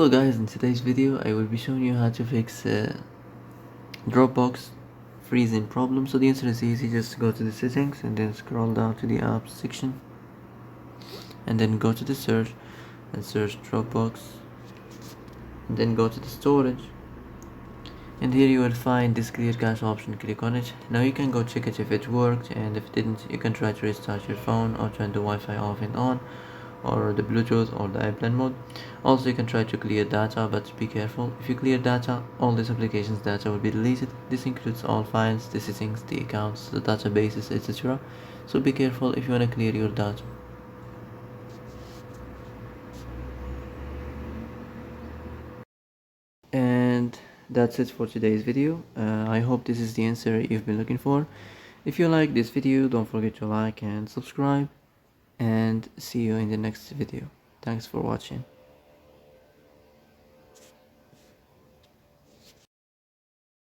Hello guys, in today's video I will be showing you how to fix Dropbox freezing problem. So the answer is easy. Just go to the settings and then scroll down to the apps section and then go to the search and search Dropbox and then go to the storage, and here you will find this clear cache option. Click on it. Now you can go check it if it worked, and if it didn't you can try to restart your phone or turn the Wi-Fi off and on, or the Bluetooth or the airplane mode. Also you can try to clear data, but be careful. If you clear data, all this application's data will be deleted. This includes all files, the settings, the accounts, the databases, etc. So be careful if you want to clear your data. And that's it for today's video. I hope this is the answer you've been looking for. If you like this video, don't forget to like and subscribe, and see you in the next video. Thanks for watching.